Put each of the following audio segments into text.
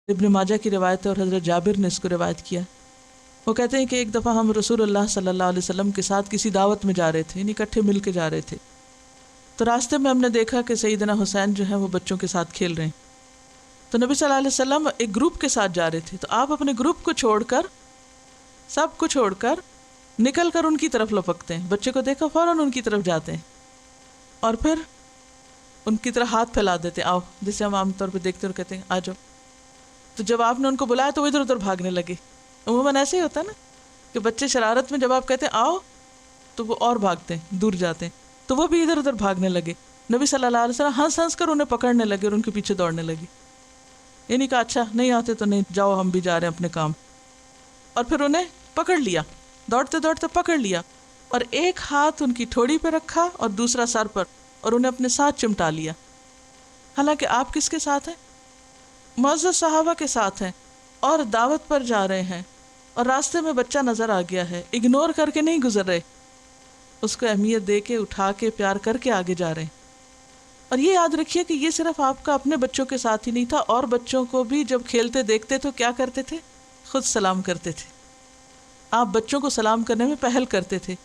ابن ماجہ کی روایت ہے اور حضرت جابر نے اس کو روایت کیا. وہ کہتے ہیں کہ ایک دفعہ ہم رسول اللہ صلی اللہ علیہ وسلم کے ساتھ کسی دعوت میں جا رہے تھے، یعنی اکٹھے مل کے جا رہے تھے. تو راستے میں ہم نے دیکھا کہ سیدنا حسین جو ہیں وہ بچوں کے ساتھ کھیل رہے ہیں. تو نبی صلی اللہ علیہ وسلم ایک گروپ کے ساتھ جا رہے تھے، تو آپ اپنے گروپ کو چھوڑ کر، سب کو چھوڑ کر نکل کر ان کی طرف لپکتے ہیں. بچے کو دیکھا فوراً ان کی طرف جاتے ہیں اور پھر ان کی طرف ہاتھ پھیلا دیتے، آؤ، جسے ہم عام طور پہ دیکھتے اور کہتے ہیں آ جاؤ. تو جب آپ نے ان کو بلایا تو وہ ادھر ادھر بھاگنے لگے. عموماً ایسے ہی ہوتا ہے نا کہ بچے شرارت میں جب آپ کہتے ہیں آؤ تو وہ اور بھاگتے ہیں، دور جاتے ہیں، تو وہ بھی ادھر ادھر بھاگنے لگے. نبی صلی اللہ علیہ وسلم ہنس ہنس کر انہیں پکڑنے لگے اور ان کے پیچھے دوڑنے لگے. یعنی کہا اچھا نہیں آتے تو نہیں جاؤ، ہم بھی جا رہے ہیں اپنے کام. اور پھر انہیں پکڑ لیا، دوڑتے دوڑتے پکڑ لیا اور ایک ہاتھ ان کی ٹھوڑی پہ رکھا اور دوسرا سر پر، اور انہیں اپنے ساتھ چمٹا لیا. حالانکہ آپ کس کے ساتھ ہیں؟ معزز صحابہ کے ساتھ ہیں اور دعوت پر جا رہے ہیں اور راستے میں بچہ نظر آ گیا ہے، اگنور کر کے نہیں گزر رہے، اس کو اہمیت دے کے اٹھا کے پیار کر کے آگے جا رہے ہیں. اور یہ یاد رکھیے کہ یہ صرف آپ کا اپنے بچوں کے ساتھ ہی نہیں تھا، اور بچوں کو بھی جب کھیلتے دیکھتے تو کیا کرتے تھے؟ خود سلام کرتے تھے. آپ بچوں کو سلام کرنے میں پہل کرتے تھے.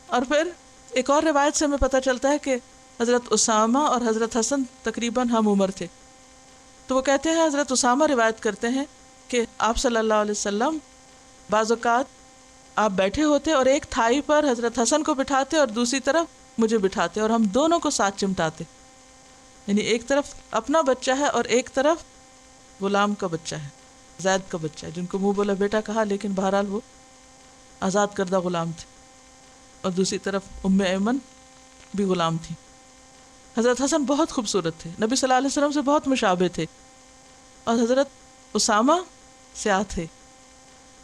اور پھر ایک اور روایت سے ہمیں پتہ چلتا ہے کہ حضرت اسامہ اور حضرت حسن تقریباً ہم عمر تھے. تو وہ کہتے ہیں، حضرت اسامہ روایت کرتے ہیں کہ آپ صلی اللہ علیہ وسلم بعض اوقات آپ بیٹھے ہوتے اور ایک تھائی پر حضرت حسن کو بٹھاتے اور دوسری طرف مجھے بٹھاتے اور ہم دونوں کو ساتھ چمٹاتے. یعنی ایک طرف اپنا بچہ ہے اور ایک طرف غلام کا بچہ ہے، زید کا بچہ ہے، جن کو منہ بولا بیٹا کہا لیکن بہرحال وہ آزاد کردہ غلام تھے، اور دوسری طرف ام ایمن بھی غلام تھی. حضرت حسن بہت خوبصورت تھے، نبی صلی اللہ علیہ وسلم سے بہت مشابہ تھے، اور حضرت اسامہ سیاہ تھے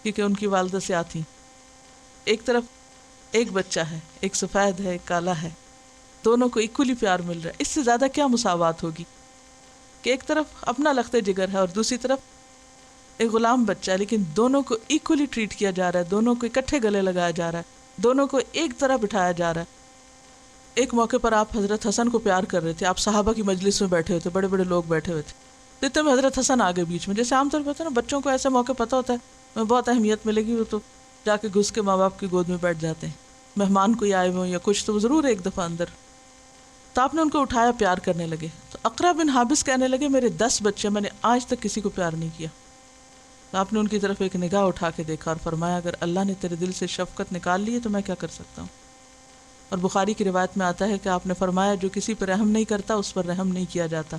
کیونکہ ان کی والدہ سیاہ تھیں. ایک طرف ایک بچہ ہے، ایک سفید ہے ایک کالا ہے، دونوں کو ایکولی پیار مل رہا ہے. اس سے زیادہ کیا مساوات ہوگی کہ ایک طرف اپنا لخت جگر ہے اور دوسری طرف ایک غلام بچہ ہے، لیکن دونوں کو ایکولی ٹریٹ کیا جا رہا ہے، دونوں کو اکٹھے گلے لگایا جا رہا ہے، دونوں کو ایک طرح بٹھایا جا رہا ہے. ایک موقع پر آپ حضرت حسن کو پیار کر رہے تھے، آپ صحابہ کی مجلس میں بیٹھے ہوئے تھے، بڑے بڑے لوگ بیٹھے ہوئے تھے، اتنے میں حضرت حسن آگے بیچ میں. جیسے عام طور پہ ہوتا ہے نا، بچوں کو ایسے موقع پتہ ہوتا ہے میں بہت اہمیت ملے گی، وہ تو جا کے گھس کے ماں باپ کی گود میں بیٹھ جاتے ہیں. مہمان کوئی آئے ہوئے یا کچھ تو ضرور ایک دفعہ اندر. تو آپ نے ان کو اٹھایا، پیار کرنے لگے. تو اقرا بن حابس کہنے لگے میرے 10 بچے، میں نے آج تک کسی کو پیار نہیں کیا. تو آپ نے ان کی طرف ایک نگاہ اٹھا کے دیکھا اور فرمایا اگر اللہ نے تیرے دل سے شفقت نکال لی ہے تو میں کیا کر سکتا ہوں. اور بخاری کی روایت میں آتا ہے کہ آپ نے فرمایا جو کسی پر رحم نہیں کرتا اس پر رحم نہیں کیا جاتا.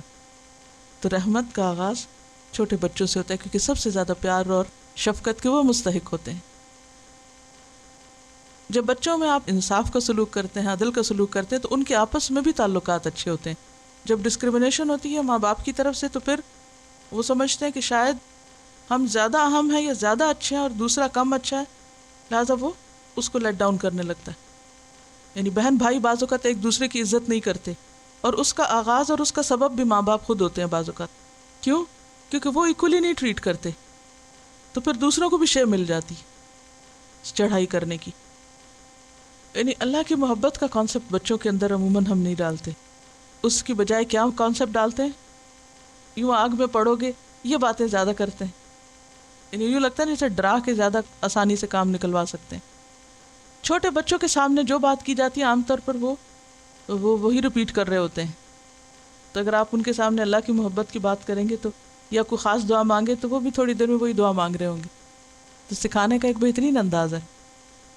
تو رحمت کا آغاز چھوٹے بچوں سے ہوتا ہے کیونکہ سب سے زیادہ پیار اور شفقت کے وہ مستحق ہوتے ہیں. جب بچوں میں آپ انصاف کا سلوک کرتے ہیں، عدل کا سلوک کرتے ہیں، تو ان کے آپس میں بھی تعلقات اچھے ہوتے ہیں. جب ڈسکریمنیشن ہوتی ہے ماں باپ کی طرف سے تو پھر وہ سمجھتے ہیں کہ شاید ہم زیادہ اہم ہیں یا زیادہ اچھے ہیں اور دوسرا کم اچھا ہے، لہٰذا وہ اس کو لیٹ ڈاؤن کرنے لگتا ہے. یعنی بہن بھائی بعض اوقات ایک دوسرے کی عزت نہیں کرتے، اور اس کا آغاز اور اس کا سبب بھی ماں باپ خود ہوتے ہیں بعض اوقات. کیوں؟ کیونکہ وہ ایکولی نہیں ٹریٹ کرتے، تو پھر دوسروں کو بھی شے مل جاتی چڑھائی کرنے کی. یعنی اللہ کی محبت کا کانسیپٹ بچوں کے اندر عموماً ہم نہیں ڈالتے، اس کی بجائے کیا کانسیپٹ ڈالتے ہیں؟ یوں آگ میں پڑو گے، یہ باتیں زیادہ کرتے ہیں. یعنی یوں لگتا ہے جیسے ڈرا کے زیادہ آسانی سے کام نکلوا سکتے ہیں. چھوٹے بچوں کے سامنے جو بات کی جاتی ہے عام طور پر وہ وہی ریپیٹ کر رہے ہوتے ہیں. تو اگر آپ ان کے سامنے اللہ کی محبت کی بات کریں گے تو یا کوئی خاص دعا مانگے تو وہ بھی تھوڑی دیر میں وہی دعا مانگ رہے ہوں گے. تو سکھانے کا ایک بہترین انداز ہے.